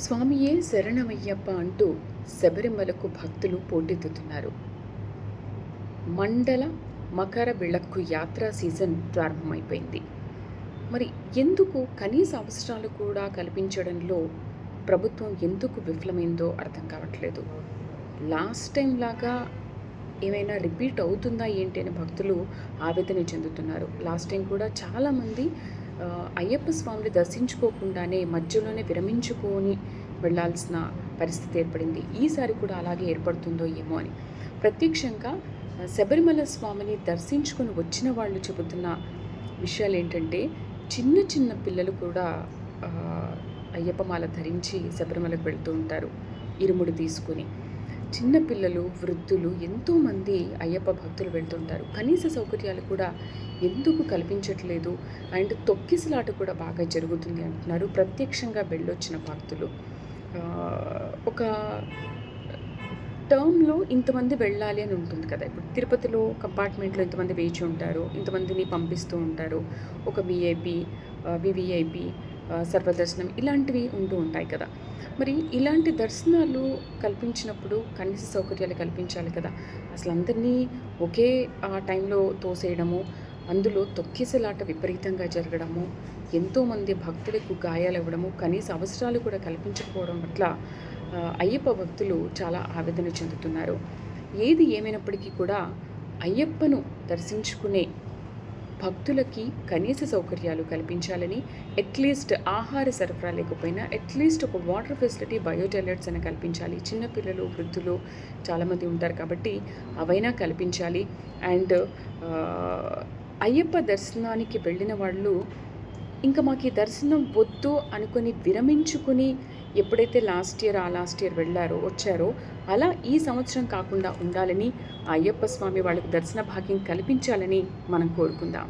స్వామియే శరణమయ్యప్ప అంటూ శబరిమలకు భక్తులు పోటెత్తుతున్నారు. మండల మకర విళక్కు యాత్రా సీజన్ ప్రారంభమైపోయింది. మరి ఎందుకు కనీస అవసరాలు కూడా కల్పించడంలో ప్రభుత్వం ఎందుకు విఫలమైందో అర్థం కావట్లేదు. లాస్ట్ టైం లాగా ఏమైనా రిపీట్ అవుతుందా ఏంటి అని భక్తులు ఆవేదన చెందుతున్నారు. లాస్ట్ టైం కూడా చాలామంది అయ్యప్ప స్వామిని దర్శించుకోకుండానే మధ్యలోనే విరమించుకొని వెళ్ళాల్సిన పరిస్థితి ఏర్పడింది. ఈసారి కూడా అలాగే ఏర్పడుతుందో ఏమో అని ప్రత్యక్షంగా శబరిమల స్వామిని దర్శించుకొని వచ్చిన వాళ్ళు చెబుతున్న విషయాలు ఏంటంటే, చిన్న చిన్న పిల్లలు కూడా అయ్యప్పమాల ధరించి శబరిమలకు వెళ్తూ ఉంటారు ఇరుముడి తీసుకుని. చిన్నపిల్లలు, వృద్ధులు ఎంతోమంది అయ్యప్ప భక్తులు వెళ్తుంటారు. కనీస సౌకర్యాలు కూడా ఎందుకు కల్పించట్లేదు? అండ్ తొక్కిసలాట కూడా బాగా జరుగుతుంది అంటున్నారు ప్రత్యక్షంగా వెళ్ళొచ్చిన భక్తులు. ఒక టర్మ్లో ఇంతమంది వెళ్ళాలి అని ఉంటుంది కదా. ఇప్పుడు తిరుపతిలో కంపార్ట్మెంట్లో ఇంతమంది వేచి ఉంటారు, ఇంతమందిని పంపిస్తూ ఉంటారు. ఒక విఐపి, వివిఐపి, సర్వదర్శనం ఇలాంటివి ఉంటూ ఉంటాయి కదా. మరి ఇలాంటి దర్శనాలు కల్పించినప్పుడు కనీస సౌకర్యాలు కల్పించాలి కదా. అసలు అందరినీ ఒకే టైంలో తోసేయడము, అందులో తొక్కిసలాట విపరీతంగా జరగడము, ఎంతోమంది భక్తులకు గాయాలు ఇవ్వడము, కనీస అవసరాలు కూడా కల్పించకపోవడం పట్ల అయ్యప్ప భక్తులు చాలా ఆవేదన చెందుతున్నారు. ఏది ఏమైనప్పటికీ కూడా అయ్యప్పను దర్శించుకునే భక్తులకి కనీస సౌకర్యాలు కల్పించాలని, అట్లీస్ట్ ఆహార సరఫరా లేకపోయినా అట్లీస్ట్ ఒక వాటర్ ఫెసిలిటీ, బయో టాయిలెట్స్ అయినా కల్పించాలి. చిన్నపిల్లలు, వృద్ధులు చాలామంది ఉంటారు కాబట్టి అవైనా కల్పించాలి. అండ్ అయ్యప్ప దర్శనానికి వెళ్ళిన వాళ్ళు ఇంకా మాకు ఈ దర్శనం వద్దు అనుకుని విరమించుకుని ఎప్పుడైతే లాస్ట్ ఇయర్ వచ్చారో అలా ఈ సంవత్సరం కాకుండా ఉండాలని అయ్యప్ప స్వామి వాళ్ళకి దర్శన భాగ్యం కల్పించాలని మనం కోరుకుందాం.